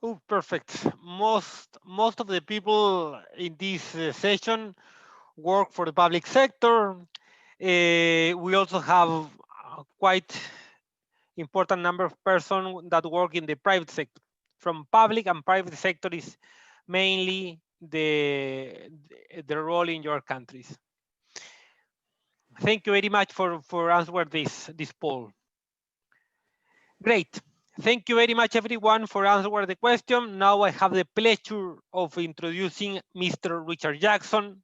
Oh, perfect. Most of the people in this session work for the public sector. We also have a quite important number of persons that work in the private sector. From public and private sector is mainly the role in your countries. Thank you very much for answering this poll. Great. Thank you very much, everyone, for answering the question. Now I have the pleasure of introducing Mr. Richard Jackson.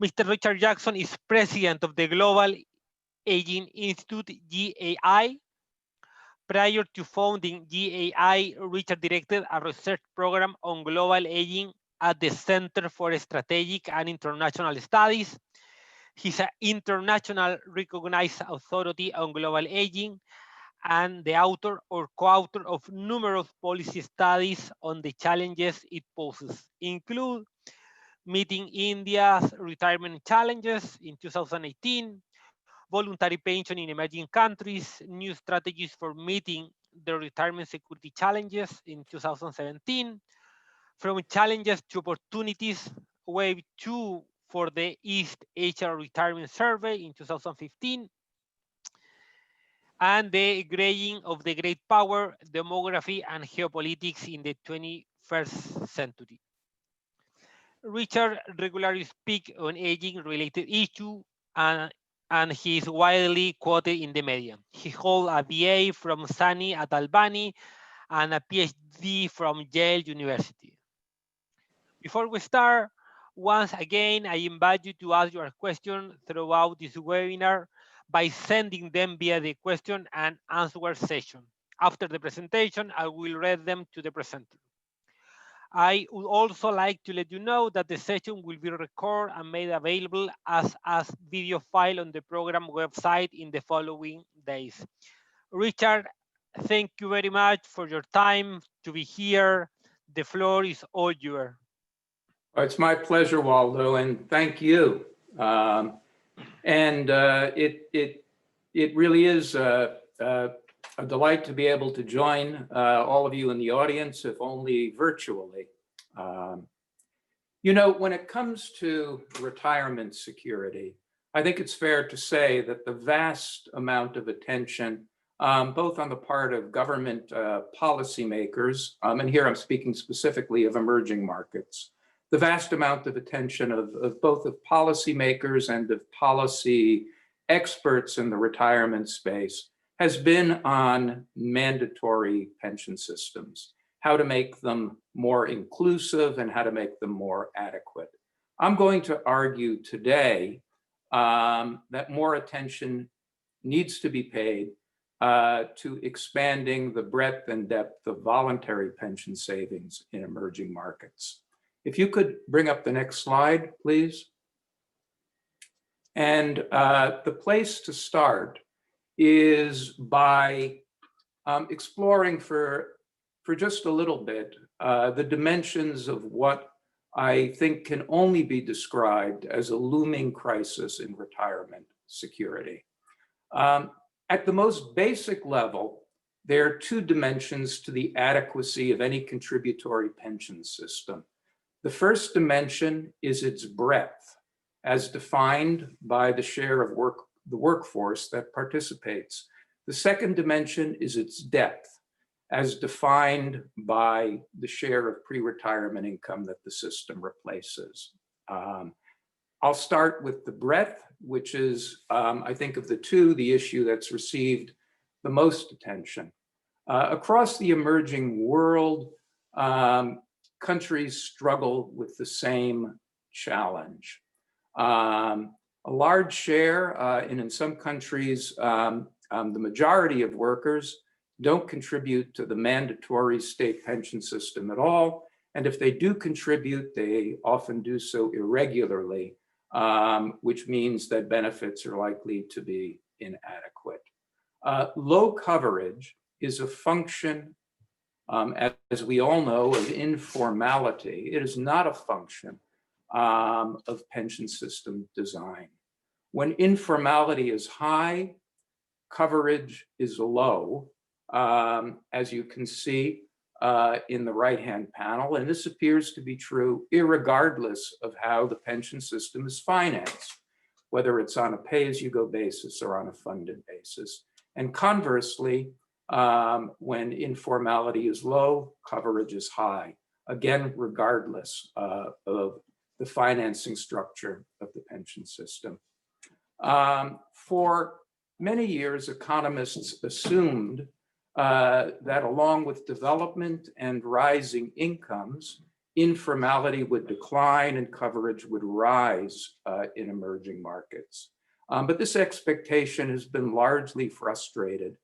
Mr. Richard Jackson is president of the Global Aging Institute, GAI. Prior to founding GAI, Richard directed a research program on global aging at the Center for Strategic and International Studies. He's an international recognized authority on global aging and the author or co-author of numerous policy studies on the challenges it poses, include Meeting India's Retirement Challenges in 2018, Voluntary Pension in Emerging Countries, New Strategies for Meeting the Retirement Security Challenges in 2017, From Challenges to Opportunities, Wave 2 for the East Asia Retirement Survey in 2015, and the graying of the great power, demography, and geopolitics in the 21st century. Richard regularly speaks on aging-related issues, and he is widely quoted in the media. He holds a BA from SUNY at Albany and a PhD from Yale University. Before we start, once again, I invite you to ask your question throughout this webinar by sending them via the question and answer session. After the presentation, I will read them to the presenter. I would also like to let you know that the session will be recorded and made available as a video file on the program website in the following days. Richard, thank you very much for your time to be here. The floor is all yours. It's my pleasure, Waldo, and thank you. It really is a delight to be able to join all of you in the audience, if only virtually. You know, when it comes to retirement security, I think it's fair to say that the vast amount of attention, both on the part of government policymakers, and here I'm speaking specifically of emerging markets, the vast amount of attention of both of policymakers and of policy experts in the retirement space has been on mandatory pension systems, how to make them more inclusive and how to make them more adequate. I'm going to argue today that more attention needs to be paid to expanding the breadth and depth of voluntary pension savings in emerging markets. If you could bring up the next slide, please. And the place to start is by exploring for just a little bit the dimensions of what I think can only be described as a looming crisis in retirement security. At the most basic level, there are two dimensions to the adequacy of any contributory pension system. The first dimension is its breadth, as defined by the share of the workforce that participates. The second dimension is its depth, as defined by the share of pre-retirement income that the system replaces. I'll start with the breadth, which is, I think of the two, the issue that's received the most attention. Across the emerging world, countries struggle with the same challenge. A large share, and in some countries, the majority of workers don't contribute to the mandatory state pension system at all. And if they do contribute, they often do so irregularly, which means that benefits are likely to be inadequate. Low coverage is a function, as we all know, of informality. It is not a function of pension system design. When informality is high, coverage is low. As you can see, in the right-hand panel, and this appears to be true irregardless of how the pension system is financed, whether it's on a pay-as-you-go basis or on a funded basis. And conversely, when informality is low, coverage is high, again, regardless of the financing structure of the pension system. For many years, economists assumed that along with development and rising incomes, informality would decline and coverage would rise in emerging markets. But this expectation has been largely frustrated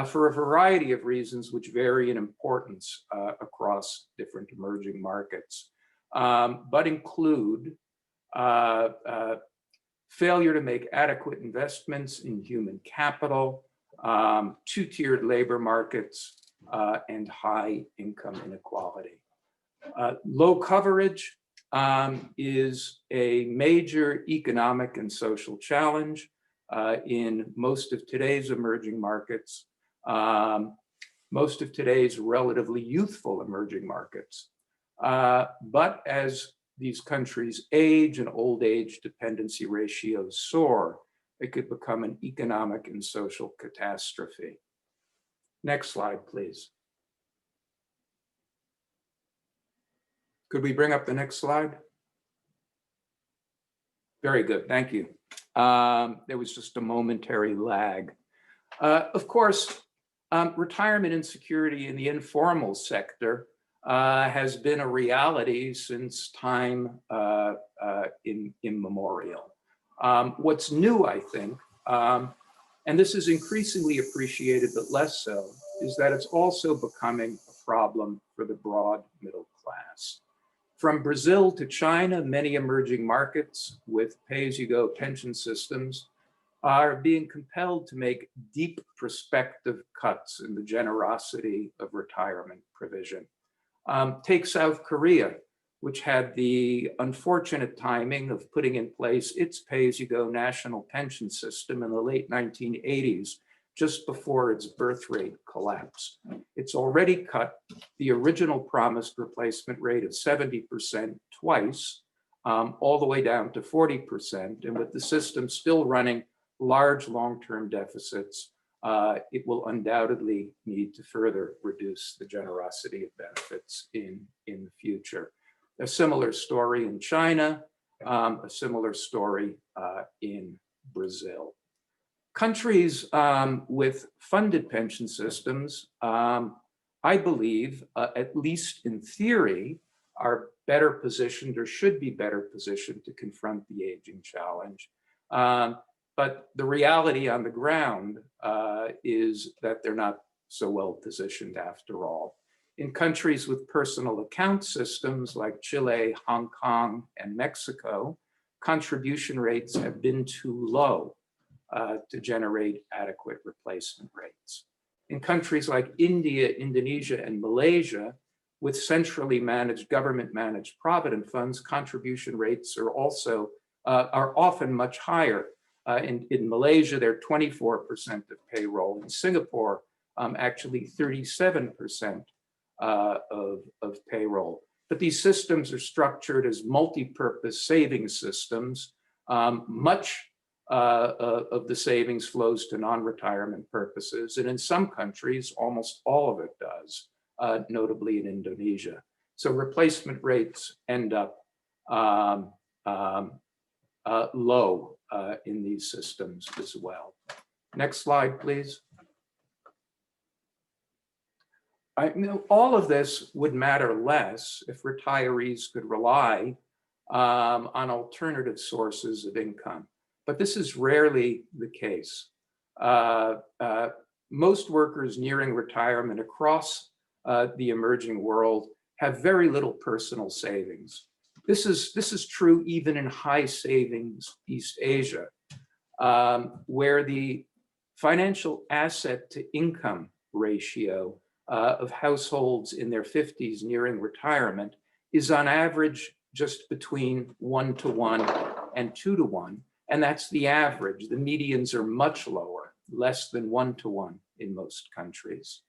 for a variety of reasons which vary in importance across different emerging markets, but include failure to make adequate investments in human capital, two-tiered labor markets, and high income inequality. Low coverage is a major economic and social challenge in most of today's emerging markets, most of today's relatively youthful emerging markets. But as these countries age and old age dependency ratios soar, it could become an economic and social catastrophe. Next slide, please. Could we bring up the next slide? Very good, thank you. There was just a momentary lag. Of course, retirement insecurity in the informal sector has been a reality since time immemorial. What's new, I think, and this is increasingly appreciated but less so, is that it's also becoming a problem for the broad middle class. From Brazil to China, many emerging markets with pay-as-you-go pension systems are being compelled to make deep prospective cuts in the generosity of retirement provision. Take South Korea, which had the unfortunate timing of putting in place its pay-as-you-go national pension system in the late 1980s, just before its birth rate collapsed. It's already cut the original promised replacement rate of 70% twice, all the way down to 40%. And with the system still running large long-term deficits, it will undoubtedly need to further reduce the generosity of benefits in the future. A similar story in China, a similar story in Brazil. Countries with funded pension systems, I believe, at least in theory, are better positioned or should be better positioned to confront the aging challenge. But the reality on the ground is that they're not so well positioned after all. In countries with personal account systems like Chile, Hong Kong, and Mexico, contribution rates have been too low to generate adequate replacement rates. In countries like India, Indonesia, and Malaysia, with centrally managed, government-managed provident funds, contribution rates are also are often much higher. In Malaysia, they're 24% of payroll. In Singapore, actually 37% of payroll. But these systems are structured as multi-purpose savings systems. Much of the savings flows to non-retirement purposes, and in some countries, almost all of it does, notably in Indonesia. So replacement rates end up low in these systems as well. Next slide, please. All of this would matter less if retirees could rely on alternative sources of income. But this is rarely the case. Most workers nearing retirement across the emerging world have very little personal savings. This is true even in high savings East Asia, where the financial asset to income ratio of households in their 50s nearing retirement is on average just between 1-to-1 and 2-to-1. And that's the average. The medians are much lower, less than 1-to-1 in most countries.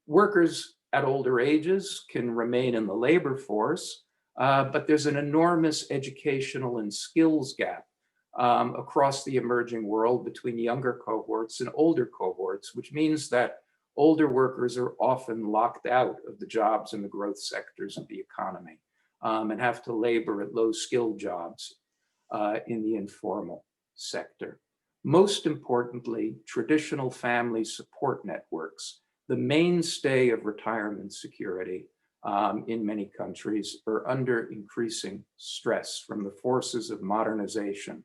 Workers at older ages can remain in the labor force, but there's an enormous educational and skills gap across the emerging world between younger cohorts and older cohorts, which means that older workers are often locked out of the jobs in the growth sectors of the economy and have to labor at low-skilled jobs in the informal sector. Most importantly, traditional family support networks, the mainstay of retirement security in many countries, are under increasing stress from the forces of modernization.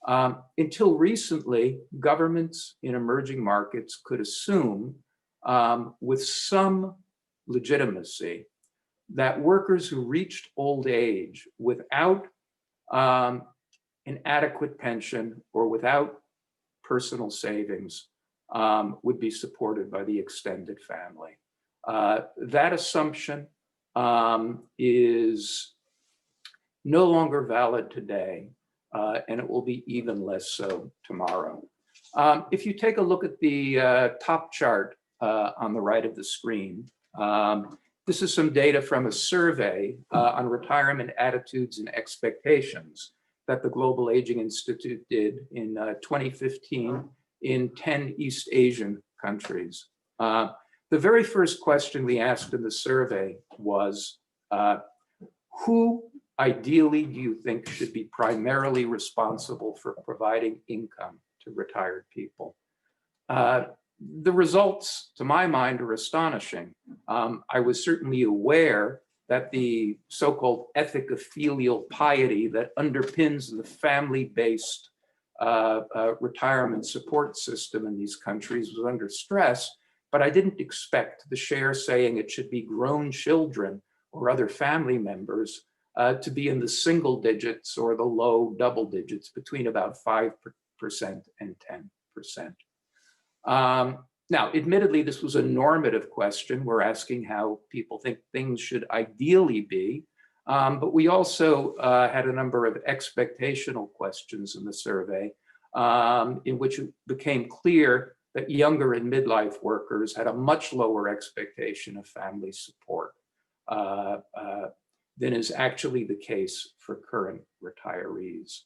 Until recently, governments in emerging markets could assume with some legitimacy that workers who reached old age without an adequate pension or without personal savings would be supported by the extended family. That assumption is no longer valid today, and it will be even less so tomorrow. If you take a look at the top chart on the right of the screen, this is some data from a survey on retirement attitudes and expectations that the Global Aging Institute did in 2015 in 10 East Asian countries. The very first question we asked in the survey was, who ideally do you think should be primarily responsible for providing income to retired people? The results, to my mind, are astonishing. I was certainly aware that the so-called ethic of filial piety that underpins the family-based retirement support system in these countries was under stress, but I didn't expect the share saying it should be grown children or other family members to be in the single digits or the low double digits, between about 5% and 10%. Now, admittedly, this was a normative question. We're asking how people think things should ideally be, but we also had a number of expectational questions in the survey in which it became clear that younger and midlife workers had a much lower expectation of family support than is actually the case for current retirees.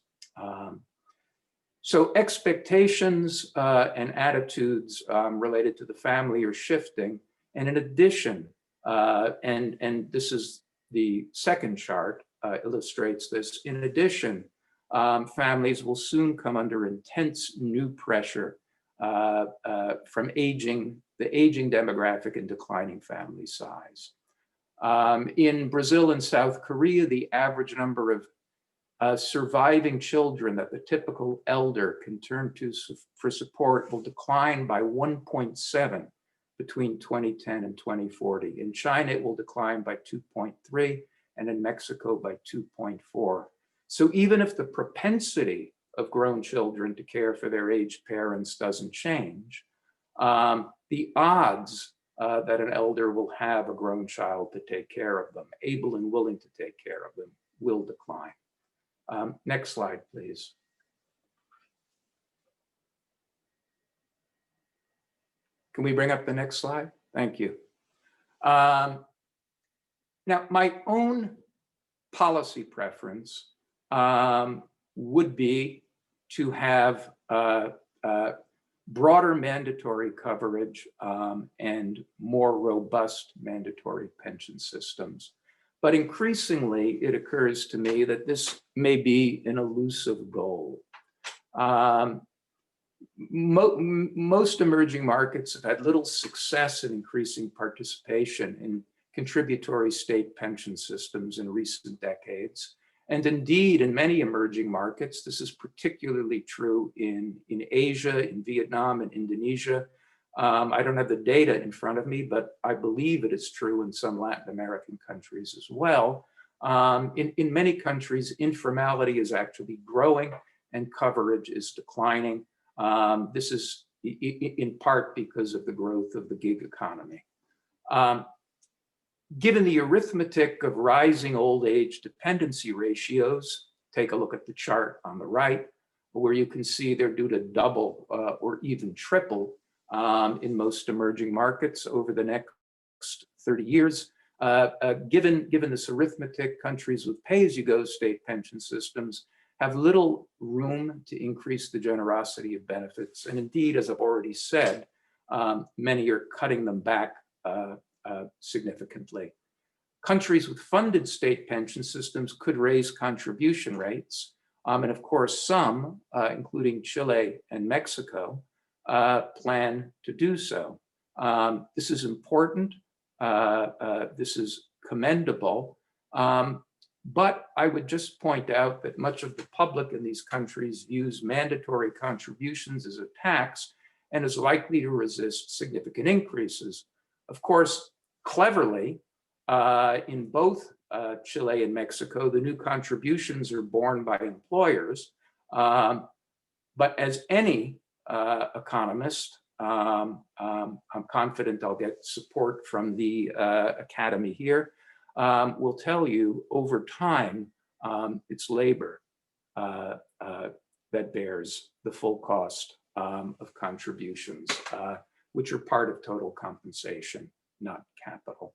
So expectations and attitudes related to the family are shifting. And in addition, and this is the second chart, illustrates this, in addition, families will soon come under intense new pressure from the aging demographic and declining family size. In Brazil and South Korea, the average number of surviving children that the typical elder can turn to for support will decline by 1.7 between 2010 and 2040. In China, it will decline by 2.3, and in Mexico by 2.4. So even if the propensity of grown children to care for their aged parents doesn't change, the odds that an elder will have a grown child to take care of them, able and willing to take care of them, will decline. Next slide, please. Can we bring up the next slide? Thank you. Now, my own policy preference would be to have broader mandatory coverage and more robust mandatory pension systems. But increasingly, it occurs to me that this may be an elusive goal. Most emerging markets have had little success in increasing participation in contributory state pension systems in recent decades. And indeed, in many emerging markets, this is particularly true in Asia, in Vietnam, and Indonesia. I don't have the data in front of me, but I believe it is true in some Latin American countries as well. In many countries, informality is actually growing and coverage is declining. This is in part because of the growth of the gig economy. Given the arithmetic of rising old age dependency ratios, take a look at the chart on the right, where you can see they're due to double or even triple in most emerging markets over the next 30 years. Given this arithmetic, countries with pay-as-you-go state pension systems have little room to increase the generosity of benefits. And indeed, as I've already said, many are cutting them back significantly. Countries with funded state pension systems could raise contribution rates. And of course, some, including Chile and Mexico, plan to do so. This is important. This is commendable. But I would just point out that much of the public in these countries views mandatory contributions as a tax and is likely to resist significant increases. Of course, cleverly, in both Chile and Mexico, the new contributions are borne by employers. But as any economist, I'm confident I'll get support from the Academy here, will tell you over time, it's labor that bears the full cost of contributions, which are part of total compensation, not capital.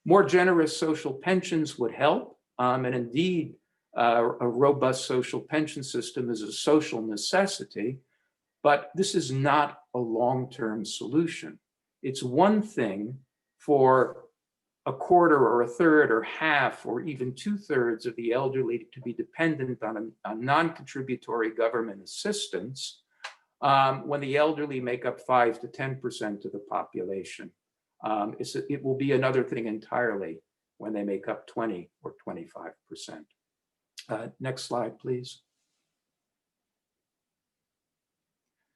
More generous social pensions would help, and indeed, a robust social pension system is a social necessity, but this is not a long-term solution. It's one thing for a quarter or a third or half or even 2/3 of the elderly to be dependent on non-contributory government assistance when the elderly make up 5 to 10% of the population. It will be another thing entirely when they make up 20 or 25%. Next slide, please.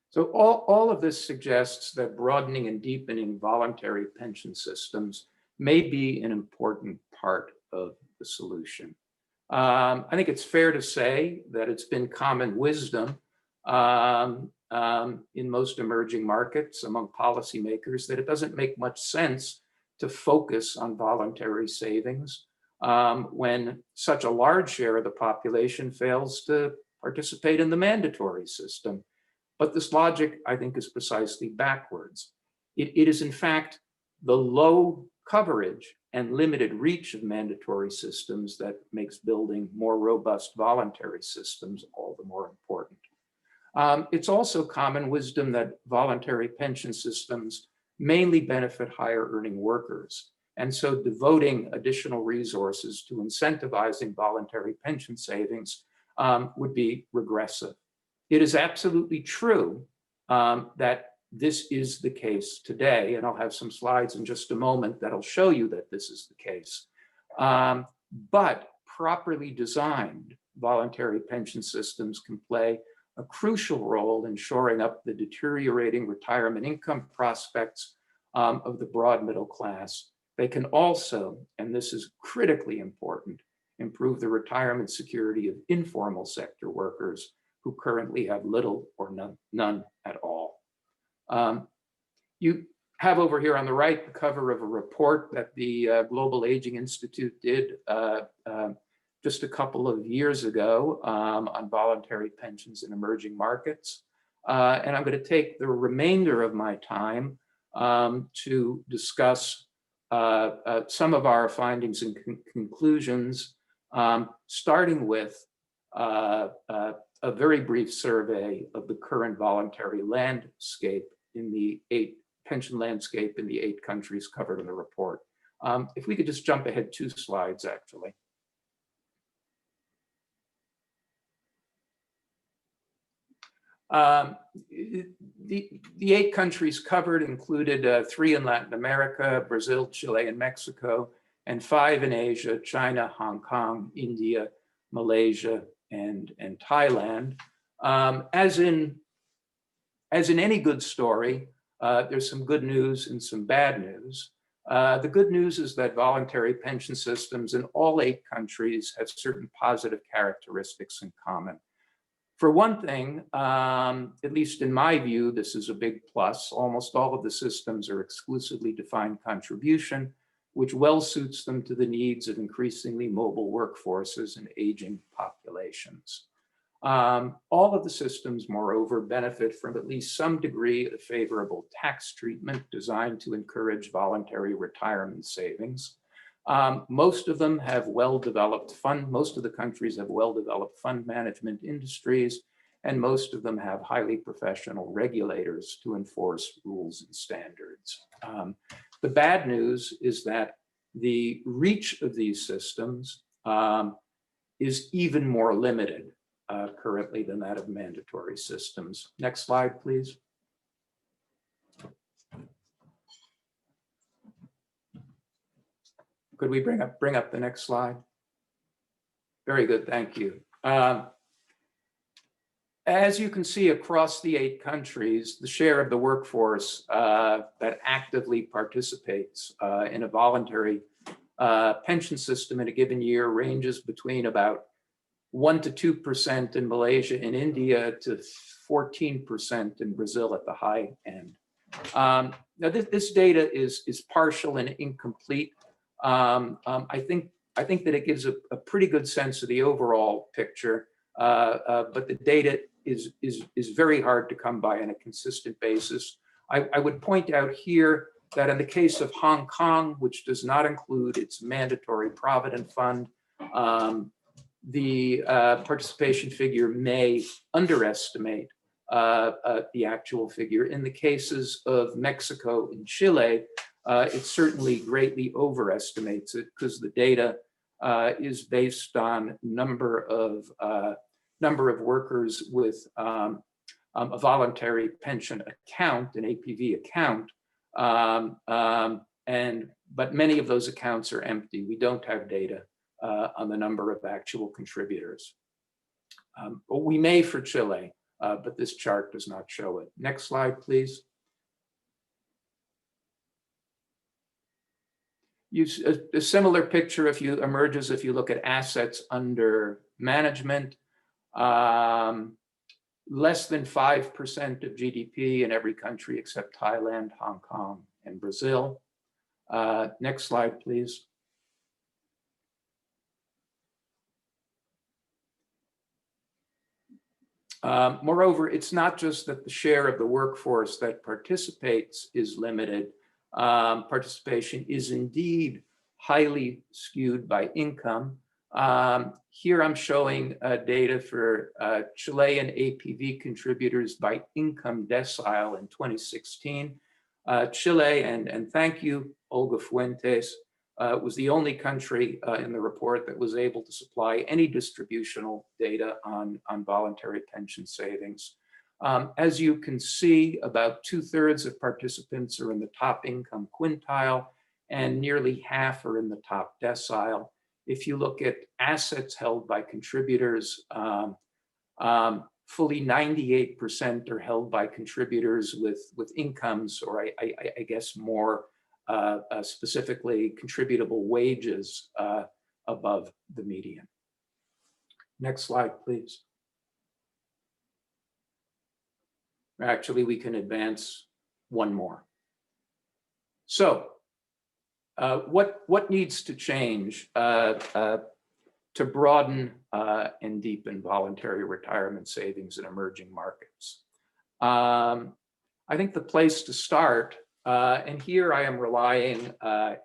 So all of this suggests that broadening and deepening voluntary pension systems may be an important part of the solution. I think it's fair to say that it's been common wisdom in most emerging markets among policymakers that it doesn't make much sense to focus on voluntary savings when such a large share of the population fails to participate in the mandatory system. But this logic, I think, is precisely backwards. It is, in fact, the low coverage and limited reach of mandatory systems that makes building more robust voluntary systems all the more important. It's also common wisdom that voluntary pension systems mainly benefit higher earning workers. And so devoting additional resources to incentivizing voluntary pension savings would be regressive. It is absolutely true that this is the case today, and I'll have some slides in just a moment that'll show you that this is the case. But properly designed voluntary pension systems can play a crucial role in shoring up the deteriorating retirement income prospects of the broad middle class. They can also, and this is critically important, improve the retirement security of informal sector workers who currently have little or none at all. You have over here on the right the cover of a report that the Global Aging Institute did just a couple of years ago on voluntary pensions in emerging markets. And I'm going to take the remainder of my time to discuss some of our findings and conclusions, starting with a very brief survey of the current voluntary landscape in the pension landscape in the 8 countries covered in the report. If we could just jump ahead 2 slides, actually. The 8 countries covered included 3 in Latin America, Brazil, Chile, and Mexico, and 5 in Asia, China, Hong Kong, India, Malaysia, and Thailand. As in any good story, there's some good news and some bad news. The good news is that voluntary pension systems in all 8 countries have certain positive characteristics in common. For one thing, at least in my view, this is a big plus. Almost all of the systems are exclusively defined contribution, which well suits them to the needs of increasingly mobile workforces and aging populations. All of the systems, moreover, benefit from at least some degree of favorable tax treatment designed to encourage voluntary retirement savings. Most of them have well-developed most of the countries have well-developed fund management industries, and most of them have highly professional regulators to enforce rules and standards. The bad news is that the reach of these systems is even more limited currently than that of mandatory systems. Next slide, please. Could we bring up the next slide? Very good, thank you. As you can see across the 8 countries, the share of the workforce that actively participates in a voluntary pension system in a given year ranges between about 1 to 2% in Malaysia and India to 14% in Brazil at the high end. Now this data is partial and incomplete. I think that it gives a pretty good sense of the overall picture, but the data is very hard to come by on a consistent basis. I would point out here that in the case of Hong Kong, which does not include its mandatory provident fund, the participation figure may underestimate the actual figure. In the cases of Mexico and Chile, it certainly greatly overestimates it because the data is based on number of workers with a voluntary pension account, an APV account, but many of those accounts are empty. We don't have data on the number of actual contributors. But we may for Chile, but this chart does not show it. Next slide, please. A similar picture emerges if you look at assets under management. Less than 5% of GDP in every country except Thailand, Hong Kong, and Brazil. Next slide, please. Moreover, it's not just that the share of the workforce that participates is limited. Participation is indeed highly skewed by income. Here I'm showing data for Chilean APV contributors by income decile in 2016. Chile, and thank you, Olga Fuentes, was the only country in the report that was able to supply any distributional data on voluntary pension savings. As you can see, about 2/3 of participants are in the top income quintile and nearly half are in the top decile. If you look at assets held by contributors, fully 98% are held by contributors with incomes, or I guess more specifically contributable wages above the median. Next slide, please. Actually, we can advance one more. So what needs to change to broaden and deepen voluntary retirement savings in emerging markets? I think the place to start, and here I am relying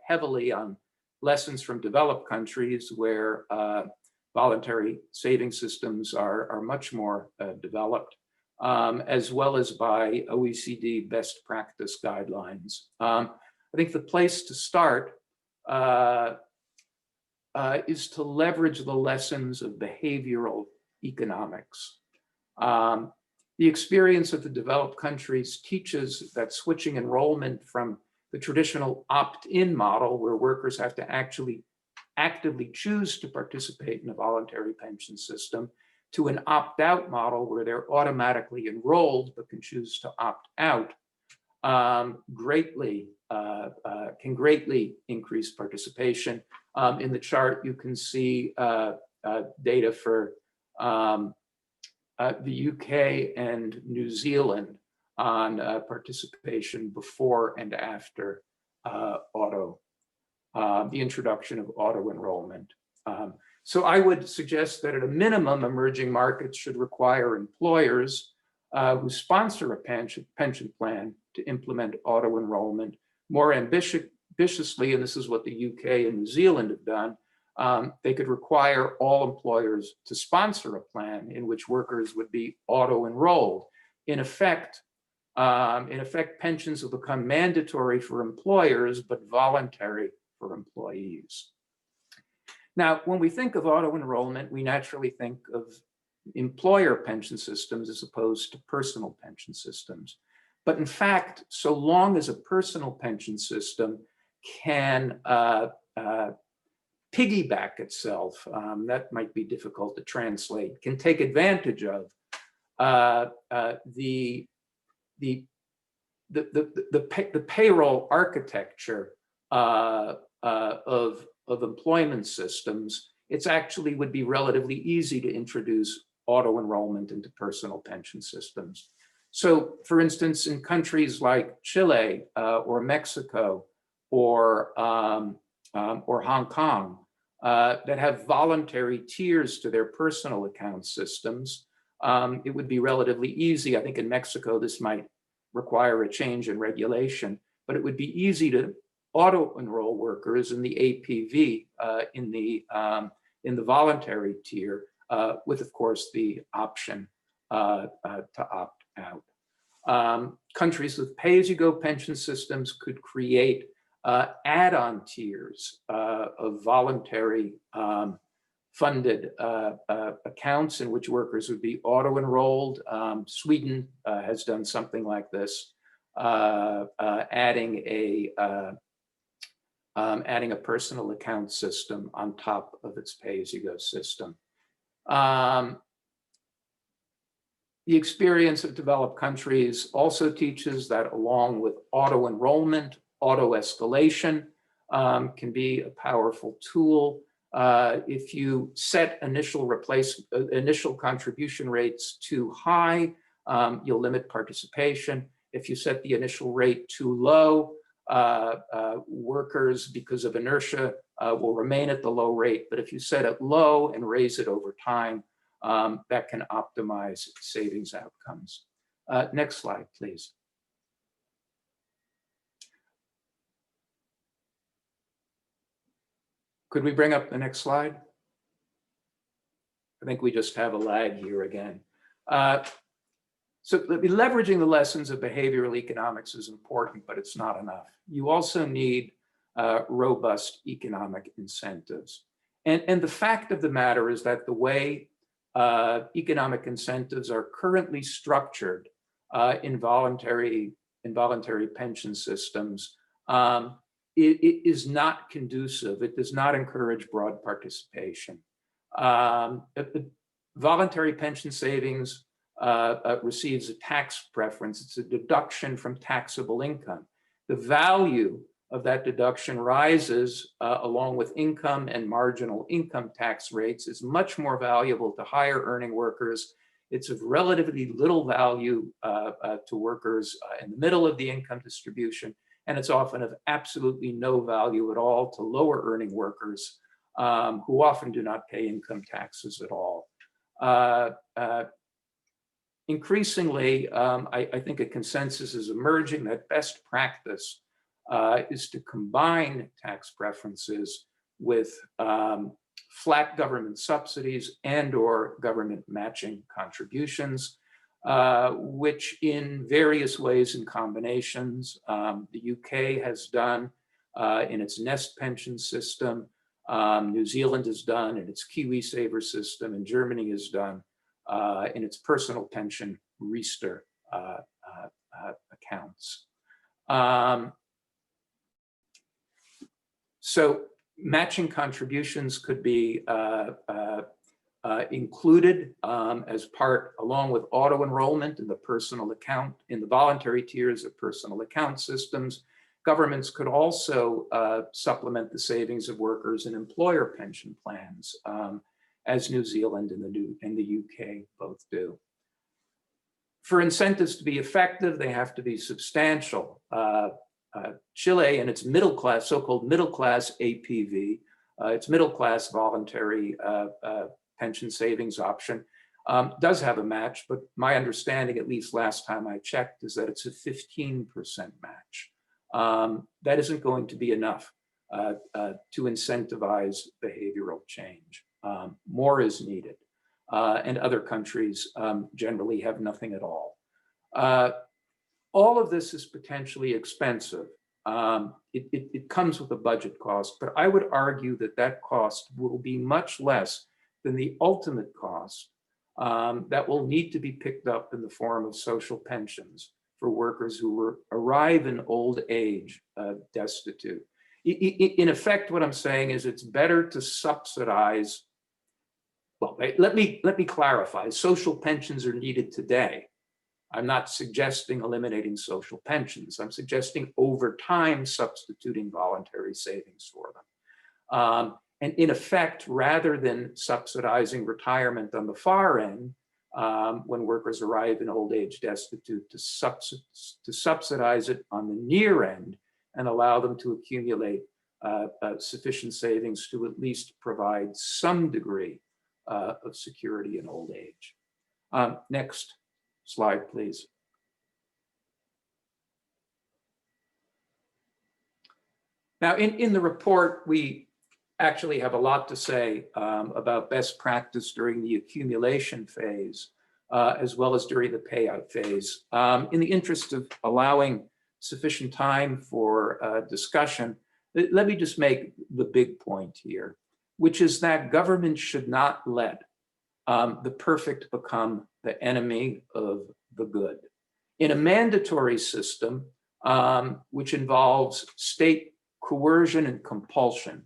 heavily on lessons from developed countries where voluntary saving systems are much more developed, as well as by OECD best practice guidelines. I think the place to start is to leverage the lessons of behavioral economics. The experience of the developed countries teaches that switching enrollment from the traditional opt-in model, where workers have to actually actively choose to participate in a voluntary pension system, to an opt-out model where they're automatically enrolled but can choose to opt out, can greatly increase participation. In the chart, you can see data for the UK and New Zealand on participation before and after the introduction of auto enrollment. So I would suggest that at a minimum, emerging markets should require employers who sponsor a pension plan to implement auto-enrollment more ambitiously, and this is what the UK and New Zealand have done. They could require all employers to sponsor a plan in which workers would be auto-enrolled. In effect, pensions will become mandatory for employers, but voluntary for employees. Now, when we think of auto-enrollment, we naturally think of employer pension systems as opposed to personal pension systems. But in fact, so long as a personal pension system can piggyback itself, that might be difficult to translate, can take advantage of the payroll architecture of employment systems, it's actually would be relatively easy to introduce auto-enrollment into personal pension systems. So for instance, in countries like Chile or Mexico or Hong Kong that have voluntary tiers to their personal account systems, it would be relatively easy. I think in Mexico, this might require a change in regulation, but it would be easy to auto-enroll workers in the APV in the voluntary tier, with, of course, the option to opt out. Countries with pay-as-you-go pension systems could create add-on tiers of voluntary funded accounts in which workers would be auto-enrolled. Sweden has done something like this, adding a personal account system on top of its pay-as-you-go system. The experience of developed countries also teaches that along with auto-enrollment, auto-escalation can be a powerful tool. If you set initial contribution rates too high, you'll limit participation. If you set the initial rate too low, workers, because of inertia, will remain at the low rate. But if you set it low and raise it over time, that can optimize savings outcomes. Next slide, please. Could we bring up the next slide? I think we just have a lag here again. So leveraging the lessons of behavioral economics is important, but it's not enough. You also need robust economic incentives. And the fact of the matter is that the way economic incentives are currently structured in voluntary pension systems, it is not conducive. It does not encourage broad participation. Voluntary pension savings receives a tax preference. It's a deduction from taxable income. The value of that deduction rises along with income and marginal income tax rates, is much more valuable to higher earning workers. It's of relatively little value to workers in the middle of the income distribution, and it's often of absolutely no value at all to lower earning workers who often do not pay income taxes at all. Increasingly, I think a consensus is emerging that best practice is to combine tax preferences with flat government subsidies and/or government matching contributions, which in various ways and combinations, the UK has done in its Nest pension system, New Zealand has done in its KiwiSaver system, and Germany has done in its personal pension Riester accounts. So matching contributions could be included as part, along with auto enrollment in the personal account, in the voluntary tiers of personal account systems. Governments could also supplement the savings of workers in employer pension plans, as New Zealand and the UK both do. For incentives to be effective, they have to be substantial. Chile and its middle class, so-called middle class APV, its middle class voluntary pension savings option does have a match, but my understanding, at least last time I checked, is that it's a 15% match. That isn't going to be enough to incentivize behavioral change. More is needed, and other countries generally have nothing at all. All of this is potentially expensive. It comes with a budget cost, but I would argue that that cost will be much less than the ultimate cost that will need to be picked up in the form of social pensions for workers who arrive in old age destitute. In effect, what I'm saying is it's better to subsidize. Well, let me clarify. Social pensions are needed today. I'm not suggesting eliminating social pensions. I'm suggesting over time substituting voluntary savings for them. And in effect, rather than subsidizing retirement on the far end, when workers arrive in old age destitute, to subsidize it on the near end and allow them to accumulate sufficient savings to at least provide some degree of security in old age. Next slide, please. Now, in the report, we actually have a lot to say about best practice during the accumulation phase, as well as during the payout phase. In the interest of allowing sufficient time for discussion, let me just make the big point here, which is that government should not let the perfect become the enemy of the good. In a mandatory system, which involves state coercion and compulsion,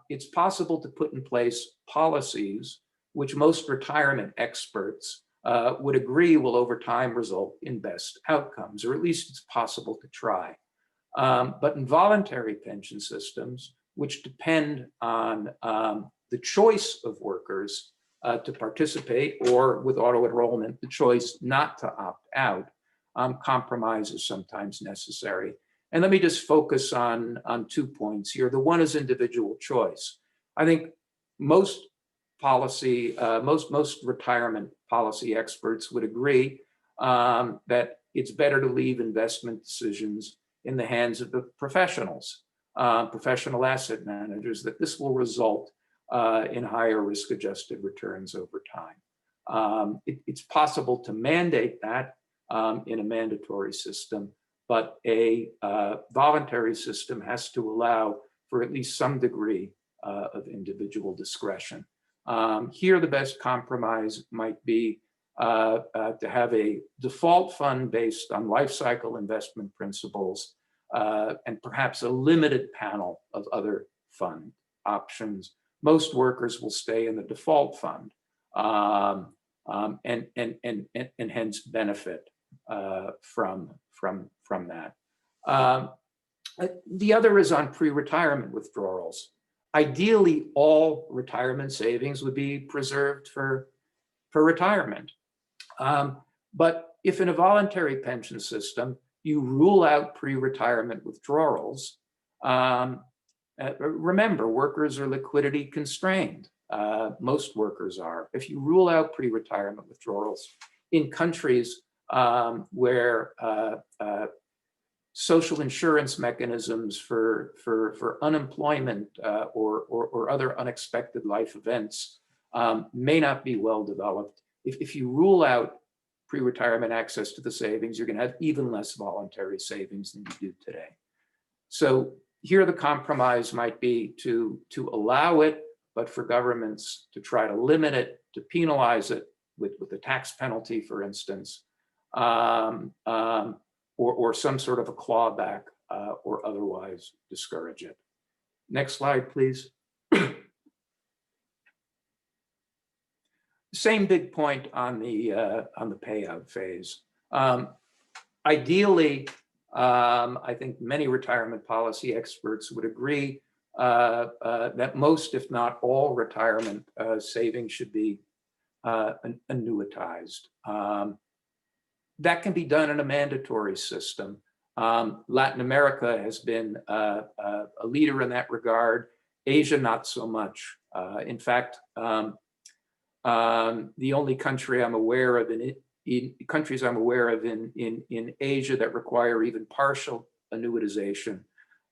it's possible to put in place policies which most retirement experts would agree will over time result in best outcomes, or at least it's possible to try. But in voluntary pension systems, which depend on the choice of workers to participate, or with auto enrollment, the choice not to opt out, compromise is sometimes necessary. And let me just focus on 2 points here. The one is individual choice. I think most retirement policy experts would agree that it's better to leave investment decisions in the hands of the professionals, professional asset managers, that this will result in higher risk-adjusted returns over time. It's possible to mandate that in a mandatory system, but a voluntary system has to allow for at least some degree of individual discretion. Here, the best compromise might be to have a default fund based on life cycle investment principles, and perhaps a limited panel of other fund options. Most workers will stay in the default fund and hence benefit from that. The other is on pre-retirement withdrawals. Ideally, all retirement savings would be preserved for retirement. But if in a voluntary pension system, you rule out pre-retirement withdrawals, remember, workers are liquidity constrained. Most workers are. If you rule out pre-retirement withdrawals in countries where social insurance mechanisms for unemployment or other unexpected life events may not be well developed, if you rule out pre-retirement access to the savings, you're going to have even less voluntary savings than you do today. So here the compromise might be to allow it, but for governments to try to limit it, to penalize it with a tax penalty, for instance, or some sort of a clawback, or otherwise discourage it. Next slide, please. Same big point on the payout phase. Ideally, I think many retirement policy experts would agree that most, if not all, retirement savings should be annuitized. That can be done in a mandatory system. Latin America has been a leader in that regard. Asia, not so much. In fact, the only country I'm aware of in countries I'm aware of in Asia that require even partial annuitization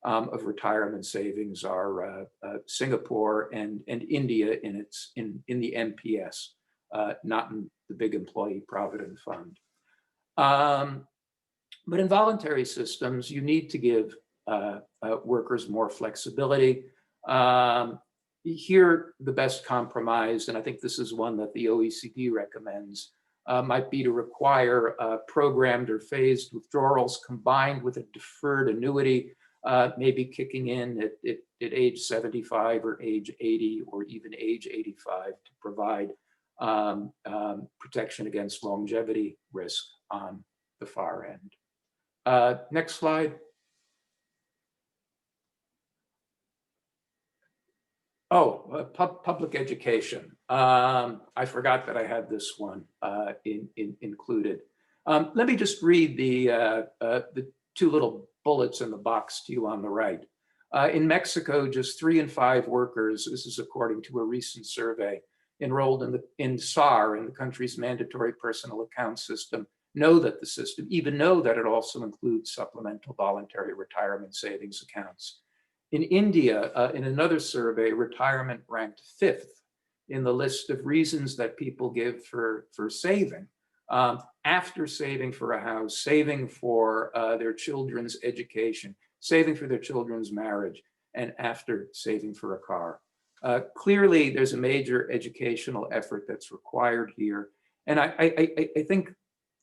of retirement savings are Singapore and India in the MPS, not in the big employee provident fund. But in voluntary systems, you need to give workers more flexibility. Here, the best compromise, and I think this is one that the OECD recommends, might be to require programmed or phased withdrawals combined with a deferred annuity, maybe kicking in at age 75 or age 80 or even age 85 to provide protection against longevity risk on the far end. Next slide. Oh, public education. I forgot that I had this one included. Let me just read the two little bullets in the box to you on the right. In Mexico, just 3 in 5 workers, this is according to a recent survey, enrolled in SAR, in the country's mandatory personal account system, know that the system, even know that it also includes supplemental voluntary retirement savings accounts. In India, in another survey, retirement ranked 5th in the list of reasons that people give for saving. After saving for a house, saving for their children's education, saving for their children's marriage, and after saving for a car. Clearly, there's a major educational effort that's required here. And I think,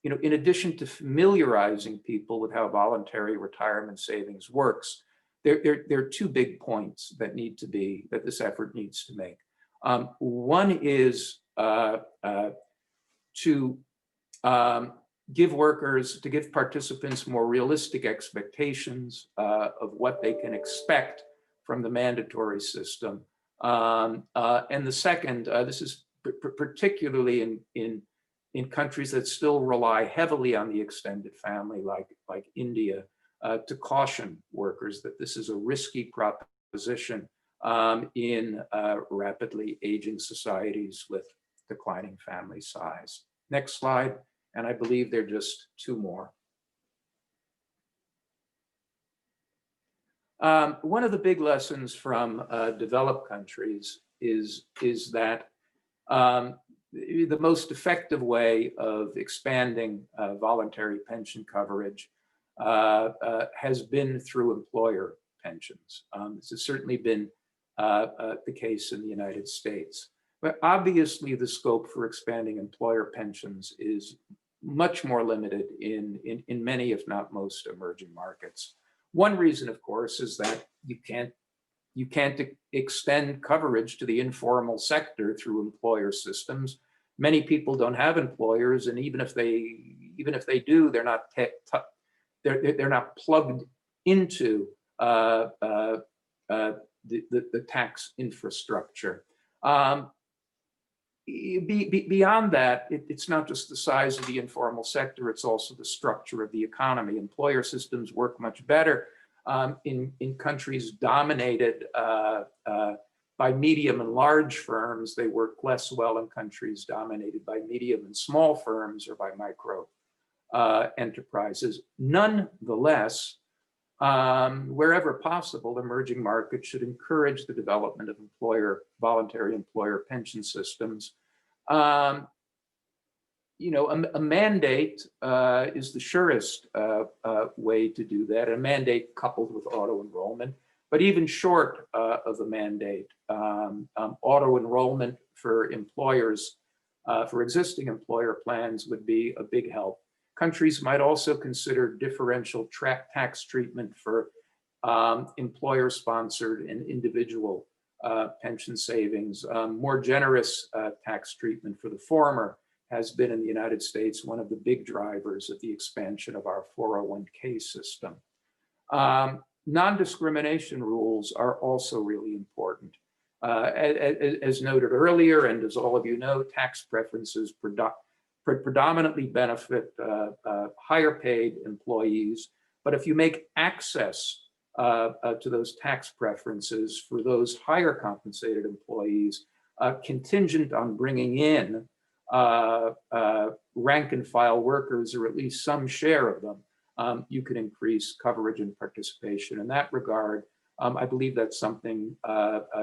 you know, in addition to familiarizing people with how voluntary retirement savings works, there are 2 big points that this effort needs to make. One is to give participants more realistic expectations of what they can expect from the mandatory system. And the second, this is particularly in countries that still rely heavily on the extended family, like India, to caution workers that this is a risky proposition in rapidly aging societies with declining family size. Next slide, and I believe there are just 2 more. One of the big lessons from developed countries is that the most effective way of expanding voluntary pension coverage has been through employer pensions. This has certainly been the case in the United States. But obviously, the scope for expanding employer pensions is much more limited in many, if not most, emerging markets. One reason, of course, is that you can't extend coverage to the informal sector through employer systems. Many people don't have employers, and even if they do, they're not plugged into the tax infrastructure. Beyond that, it's not just the size of the informal sector, it's also the structure of the economy. Employer systems work much better in countries dominated by medium and large firms. They work less well in countries dominated by medium and small firms or by micro enterprises. Nonetheless, wherever possible, emerging markets should encourage the development of voluntary employer pension systems. You know, a mandate is the surest way to do that, a mandate coupled with auto-enrollment. But even short of a mandate, auto-enrollment for employers, for existing employer plans would be a big help. Countries might also consider differential tax treatment for employer-sponsored and individual pension savings. More generous tax treatment for the former has been in the United States one of the big drivers of the expansion of our 401k system. Non-discrimination rules are also really important. As noted earlier, and as all of you know, tax preferences predominantly benefit higher paid employees. But if you make access to those tax preferences for those higher compensated employees, contingent on bringing in rank and file workers, or at least some share of them, you could increase coverage and participation. In that regard, I believe that's something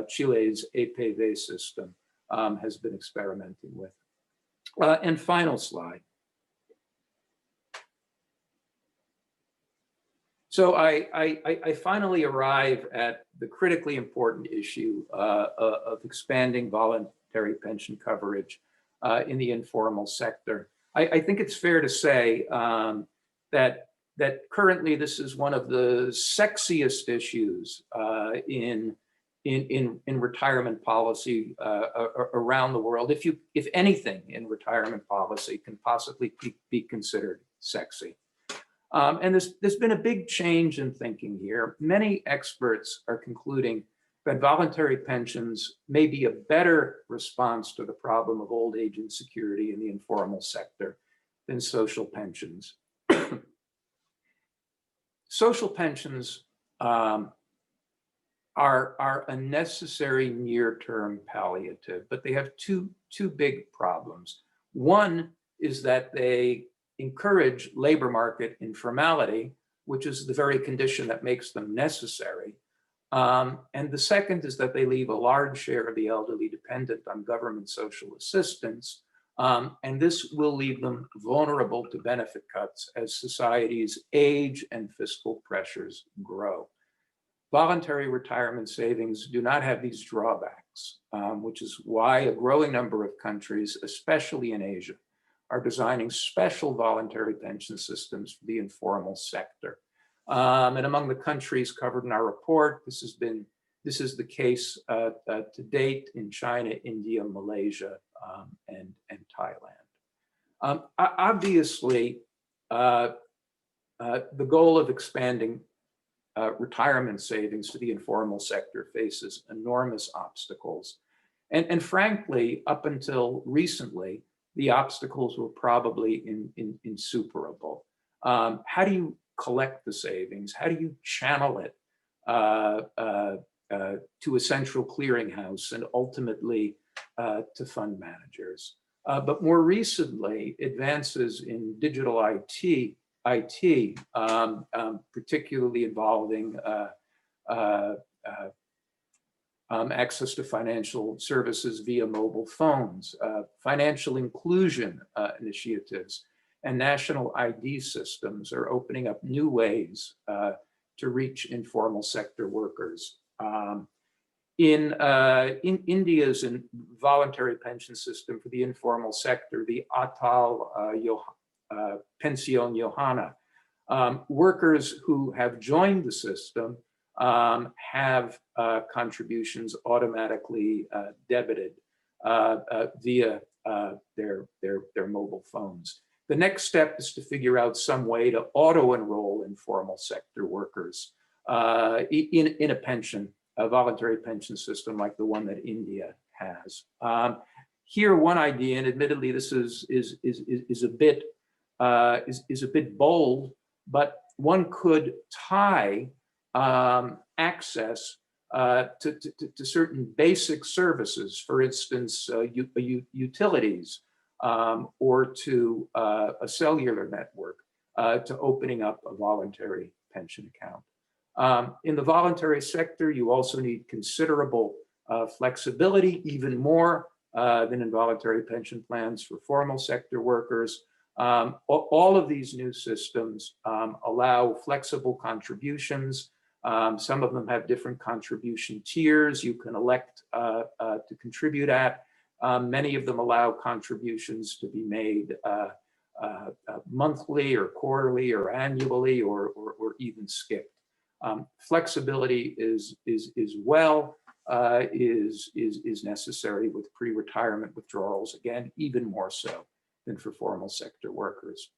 Chile's APV system has been experimenting with. And final slide. So I finally arrive at the critically important issue of expanding voluntary pension coverage in the informal sector. I think it's fair to say that currently this is one of the sexiest issues in retirement policy around the world. If anything in retirement policy can possibly be considered sexy. And there's been a big change in thinking here. Many experts are concluding that voluntary pensions may be a better response to the problem of old age insecurity in the informal sector than social pensions. Social pensions are a necessary near-term palliative, but they have two big problems. One is that they encourage labor market informality, which is the very condition that makes them necessary. And the second is that they leave a large share of the elderly dependent on government social assistance. And this will leave them vulnerable to benefit cuts as societies age and fiscal pressures grow. Voluntary retirement savings do not have these drawbacks, which is why a growing number of countries, especially in Asia, are designing special voluntary pension systems for the informal sector. And among the countries covered in our report, this is the case to date in China, India, Malaysia, and Thailand. Obviously, the goal of expanding retirement savings to the informal sector faces enormous obstacles. And frankly, up until recently, the obstacles were probably insuperable. How do you collect the savings? How do you channel it to a central clearinghouse and ultimately to fund managers? But more recently, advances in digital IT, particularly involving access to financial services via mobile phones, financial inclusion initiatives, and national ID systems are opening up new ways to reach informal sector workers. In India's voluntary pension system for the informal sector, the Atal Pension Yojana, workers who have joined the system have contributions automatically debited via their mobile phones. The next step is to figure out some way to auto-enroll informal sector workers in a voluntary pension system like the one that India has. Here, one idea, and admittedly this is a bit bold, but one could tie access to certain basic services, for instance, utilities, or to a cellular network, to opening up a voluntary pension account. In the voluntary sector, you also need considerable flexibility, even more than in voluntary pension plans for formal sector workers. All of these new systems allow flexible contributions. Some of them have different contribution tiers you can elect to contribute at. Many of them allow contributions to be made monthly or quarterly or annually or even skipped. Flexibility is necessary with pre-retirement withdrawals, again, even more so than for formal sector workers.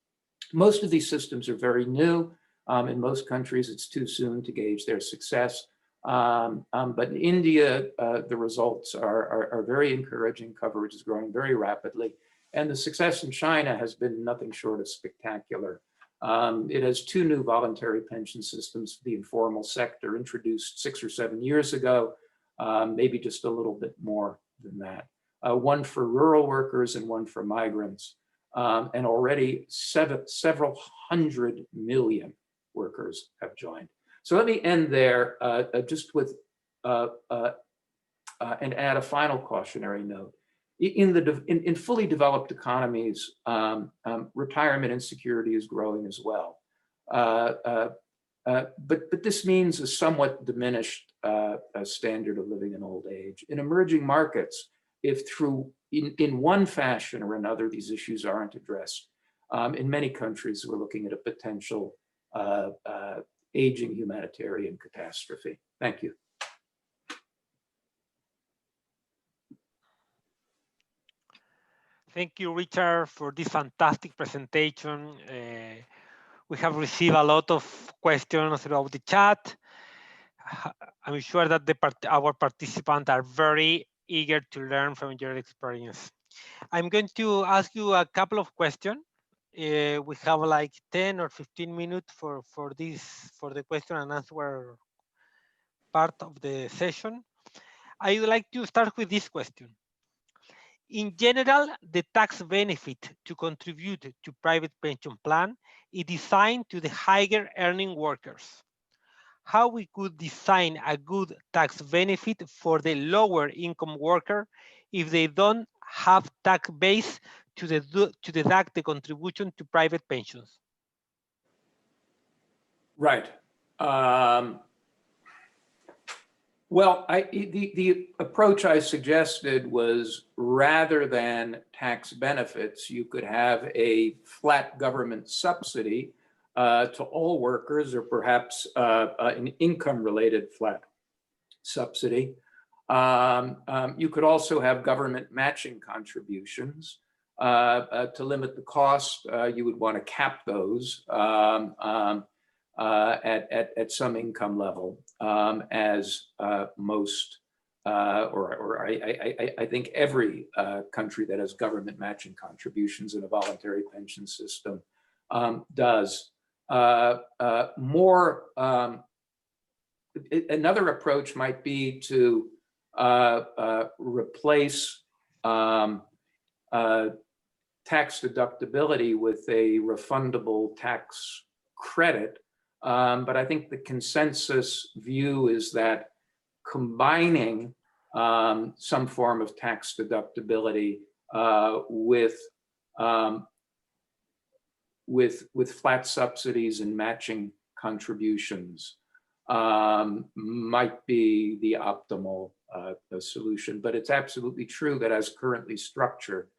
Most of these systems are very new. In most countries, it's too soon to gauge their success. But in India, the results are very encouraging. Coverage is growing very rapidly. And the success in China has been nothing short of spectacular. It has 2 new voluntary pension systems for the informal sector introduced 6 or 7 years ago, maybe just a little bit more than that. One for rural workers and one for migrants. And already several hundred million workers have joined. So let me end there just with and add a final cautionary note. In fully developed economies, retirement insecurity is growing as well. But this means a somewhat diminished standard of living in old age. In emerging markets, if in one fashion or another these issues aren't addressed, in many countries we're looking at a potential aging humanitarian catastrophe. Thank you. Thank you, Richard, for this fantastic presentation. We have received a lot of questions throughout the chat. I'm sure that our participants are very eager to learn from your experience. I'm going to ask you a couple of questions. We have like 10 or 15 minutes for the question and answer part of the session. I would like to start with this question. In general, the tax benefit to contribute to private pension plan is designed to the higher earning workers. How we could design a good tax benefit for the lower income worker if they don't have tax base to deduct the contribution to private pensions? Right. Well, the approach I suggested was rather than tax benefits, you could have a flat government subsidy to all workers, or perhaps an income-related flat subsidy. You could also have government matching contributions. To limit the cost, you would want to cap those at some income level, as most, or I think every country that has government matching contributions in a voluntary pension system does. Another approach might be to replace tax deductibility with a refundable tax credit. But I think the consensus view is that combining some form of tax deductibility with flat subsidies and matching contributions might be the optimal solution. But it's absolutely true that as currently structured,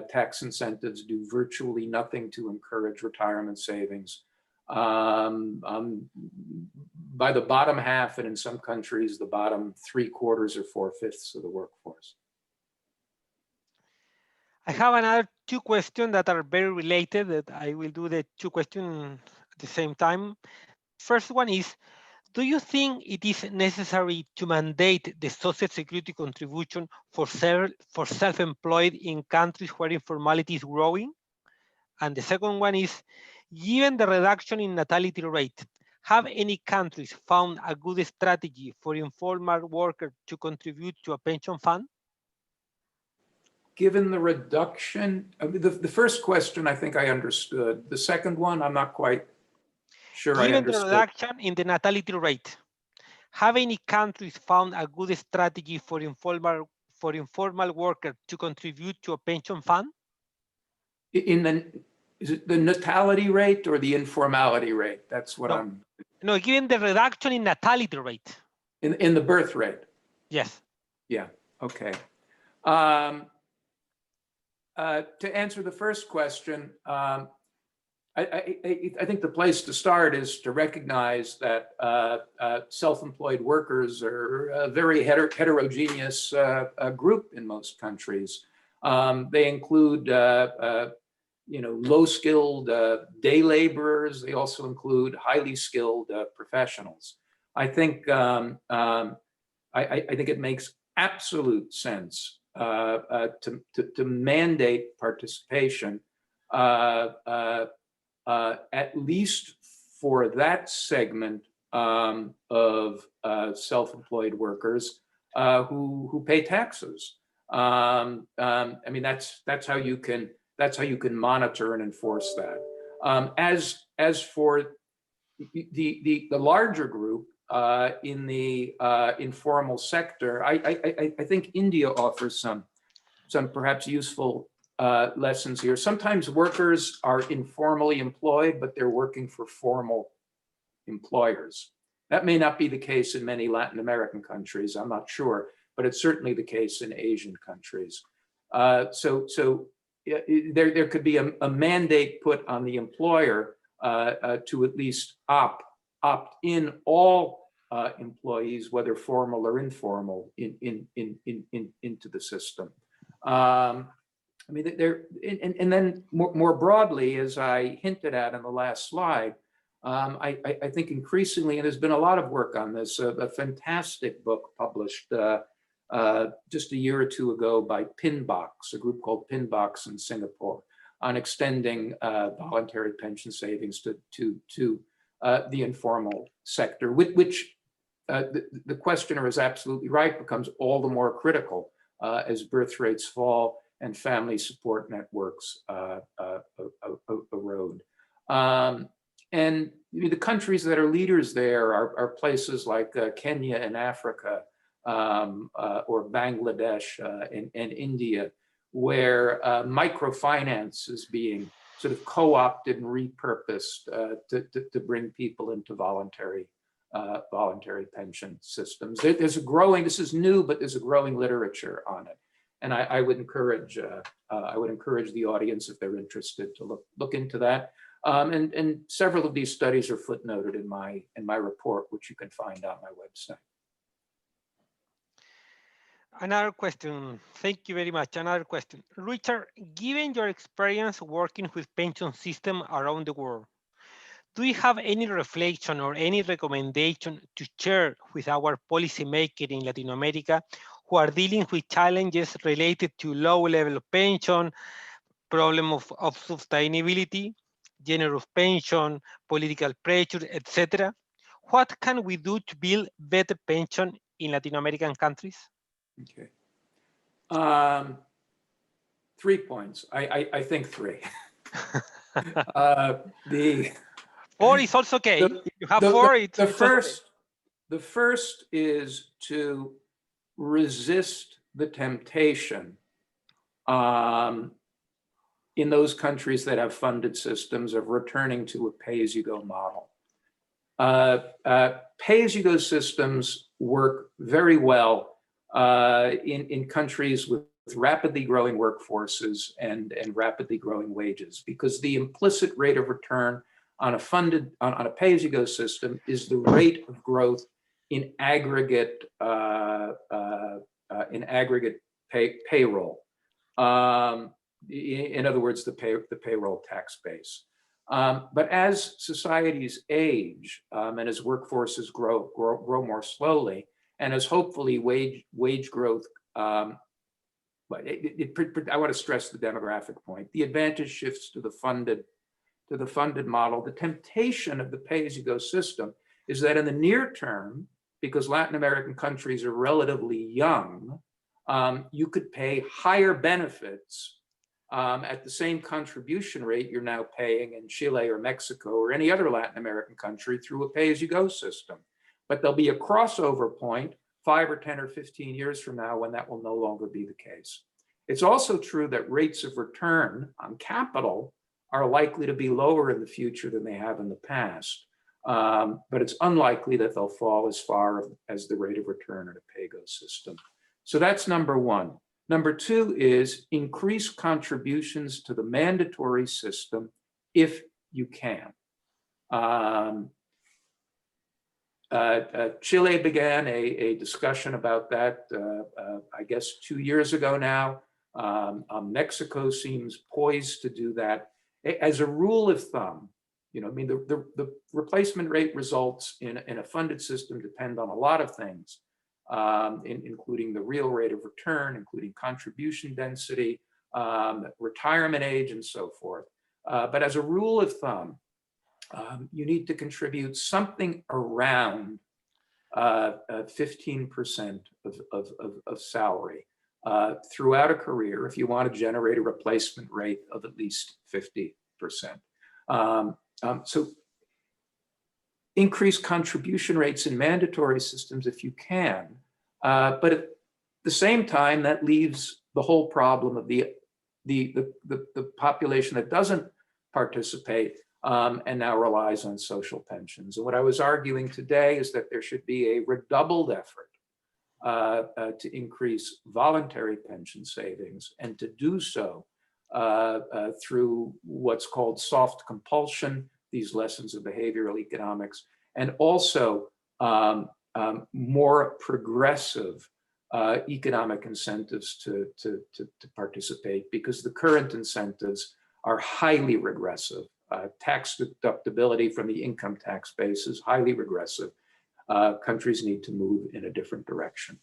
tax incentives do virtually nothing to encourage retirement savings. By the bottom half, and in some countries, the bottom 3/4 or 4/5 of the workforce. I have another 2 questions that are very related, that I will do the 2 questions at the same time. First one is, do you think it is necessary to mandate the Social Security contribution for self-employed in countries where informality is growing? And the second one is, given the reduction in natality rate, have any countries found a good strategy for informal workers to contribute to a pension fund? Given the reduction, the first question I think I understood. The second one, I'm not quite sure I understood. Given the reduction in the natality rate, have any countries found a good strategy for informal workers to contribute to a pension fund? Is it the natality rate or the informality rate? That's what I'm. No, given the reduction in natality rate. In the birth rate? Yes. Yeah, okay. To answer the first question, I think the place to start is to recognize that self-employed workers are a very heterogeneous group in most countries. They include low-skilled day laborers. They also include highly skilled professionals. I think it makes absolute sense to mandate participation at least for that segment of self-employed workers who pay taxes. I mean, that's how you can monitor and enforce that. As for the larger group in the informal sector, I think India offers some perhaps useful lessons here. Sometimes workers are informally employed, but they're working for formal employers. That may not be the case in many Latin American countries, I'm not sure, but it's certainly the case in Asian countries. So there could be a mandate put on the employer to at least opt in all employees, whether formal or informal, into the system. I mean, and then more broadly, as I hinted at in the last slide, I think increasingly, and there's been a lot of work on this, a fantastic book published just a year or two ago by Pinbox, a group called Pinbox in Singapore, on extending voluntary pension savings to the informal sector, which the questioner is absolutely right, becomes all the more critical as birth rates fall and family support networks erode. And the countries that are leaders there are places like Kenya in Africa, or Bangladesh and India, where microfinance is being sort of co-opted and repurposed to bring people into voluntary pension systems. There's a growing, this is new, but there's a growing literature on it. And I would encourage the audience, if they're interested, to look into that. And several of these studies are footnoted in my report, which you can find on my website. Another question. Thank you very much. Another question. Richard, given your experience working with pension systems around the world, do you have any reflection or any recommendation to share with our policymakers in Latin America who are dealing with challenges related to low level of pension, problem of sustainability, generous pension, political pressure, etc.? What can we do to build better pension in Latin American countries? Okay. 3 points. I think 3. The 4 is also okay. If you have 4, the first is to resist the temptation in those countries that have funded systems of returning to a pay-as-you-go model. Pay-as-you-go systems work very well in countries with rapidly growing workforces and rapidly growing wages, because the implicit rate of return on a pay-as-you-go system is the rate of growth in aggregate payroll. In other words, the payroll tax base. But as societies age and as workforces grow more slowly, and as hopefully wage growth, I want to stress the demographic point. The advantage shifts to the funded model. The temptation of the pay-as-you-go system is that in the near term, because Latin American countries are relatively young, you could pay higher benefits at the same contribution rate you're now paying in Chile or Mexico or any other Latin American country through a pay-as-you-go system. But there'll be a crossover point 5 or 10 or 15 years from now when that will no longer be the case. It's also true that rates of return on capital are likely to be lower in the future than they have in the past. But it's unlikely that they'll fall as far as the rate of return in a pay-go system. So that's number 1. Number 2 is increase contributions to the mandatory system if you can. Chile began a discussion about that, I guess 2 years ago now. Mexico seems poised to do that. As a rule of thumb, I mean, the replacement rate results in a funded system depend on a lot of things, including the real rate of return, including contribution density, retirement age, and so forth. But as a rule of thumb, you need to contribute something around 15% of salary throughout a career if you want to generate a replacement rate of at least 50%. So increase contribution rates in mandatory systems if you can, but at the same time, that leaves the whole problem of the population that doesn't participate and now relies on social pensions. And what I was arguing today is that there should be a redoubled effort to increase voluntary pension savings, and to do so through what's called soft compulsion, these lessons of behavioral economics, and also more progressive economic incentives to participate, because the current incentives are highly regressive. Tax deductibility from the income tax base is highly regressive. Countries need to move in a different direction.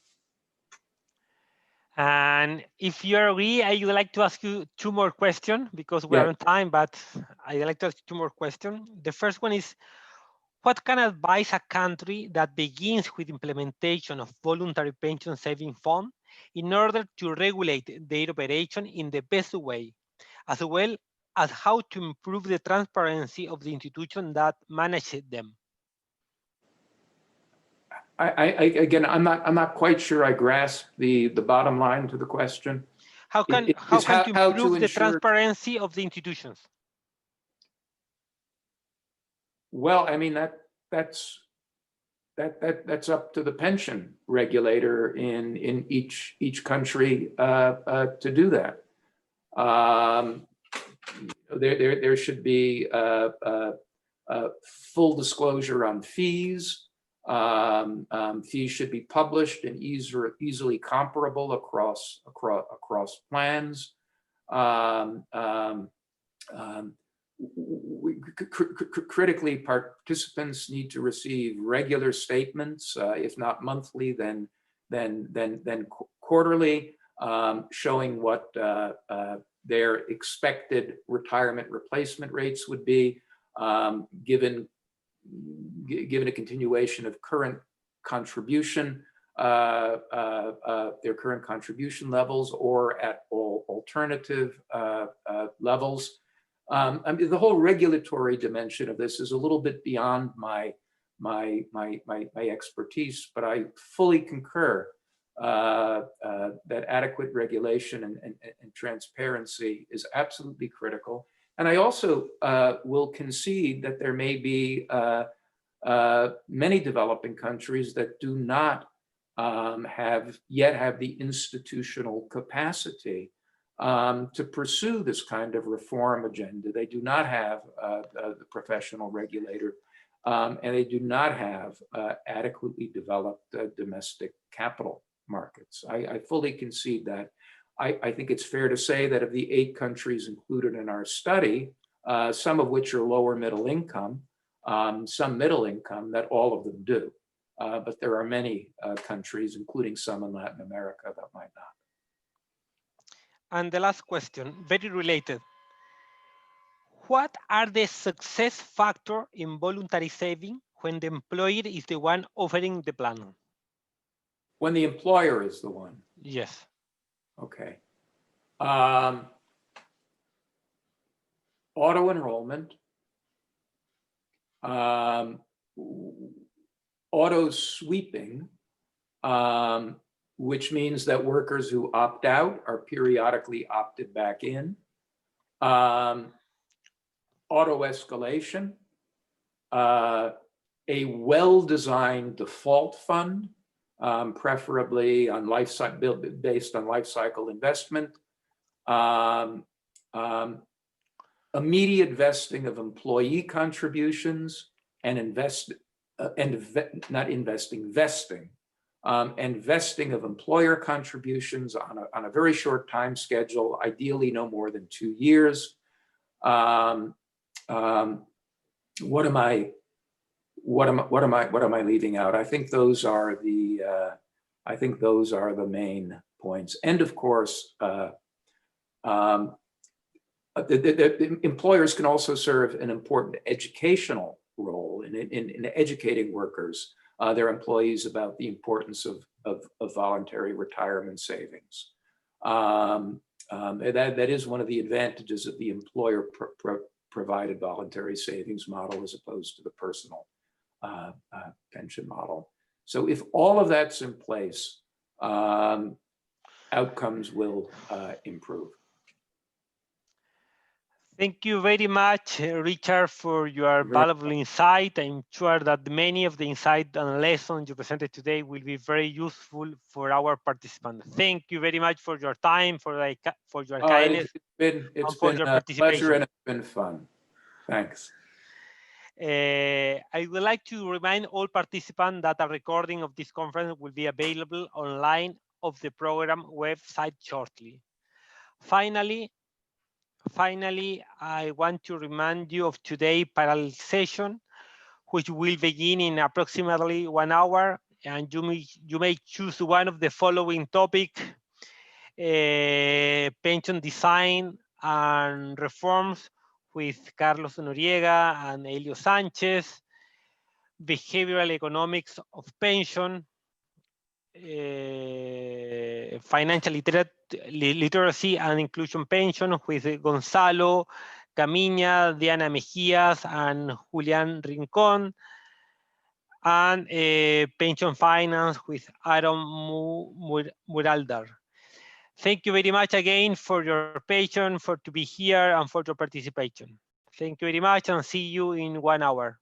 And if you agree, I would like to ask you two more questions because we're on time, but I'd like to ask you two more questions. The first one is, what can advise a country that begins with implementation of voluntary pension saving fund in order to regulate their operation in the best way, as well as how to improve the transparency of the institution that manages them? Again, I'm not quite sure I grasp the bottom line to the question. How can you improve the transparency of the institutions? Well, I mean, that's up to the pension regulator in each country to do that. There should be full disclosure on fees. Fees should be published and easily comparable across plans. Critically, participants need to receive regular statements, if not monthly, then quarterly, showing what their expected retirement replacement rates would be, given a continuation of current contribution, their current contribution levels, or at alternative levels. I mean, the whole regulatory dimension of this is a little bit beyond my expertise, but I fully concur that adequate regulation and transparency is absolutely critical. And I also will concede that there may be many developing countries that do not yet have the institutional capacity to pursue this kind of reform agenda. They do not have the professional regulator, and they do not have adequately developed domestic capital markets. I fully concede that. I think it's fair to say that of the 8 countries included in our study, some of which are lower middle income, some middle income, that all of them do. But there are many countries, including some in Latin America, that might not. And the last question, very related. What are the success factors in voluntary saving when the employer is the one offering the plan? When the employer is the one? Yes. Okay. Auto enrollment, auto sweeping, which means that workers who opt out are periodically opted back in. Auto escalation, a well-designed default fund, preferably on based on life cycle investment. Immediate vesting of employee contributions and vesting of employer contributions on a very short time schedule, ideally no more than 2 years. What am I leaving out? I think those are the main points. And of course, employers can also serve an important educational role in educating workers, their employees, about the importance of voluntary retirement savings. That is one of the advantages of the employer provided voluntary savings model as opposed to the personal pension model. So if all of that's in place, outcomes will improve. Thank you very much, Richard, for your valuable insight. I'm sure that many of the insights and lessons you presented today will be very useful for our participants. Thank you very much for your time, for your kindness, it's been your a pleasure and participation. it's been fun. Thanks. I would like to remind all participants that a recording of this conference will be available online of the program website shortly. Finally, I want to remind you of today's parallel session, which will begin in approximately 1 hour, and you may choose one of the following topics: pension design and reforms with Carlos Noriega and Elio Sanchez, behavioral economics of pension, financial literacy and inclusion pension with Gonzalo Camiña, Diana Mejías, and Julián Rincón, and pension finance with Aaron Muraldar. Thank you very much again for your patience, to be here, and for your participation. Thank you very much, and see you in 1 hour.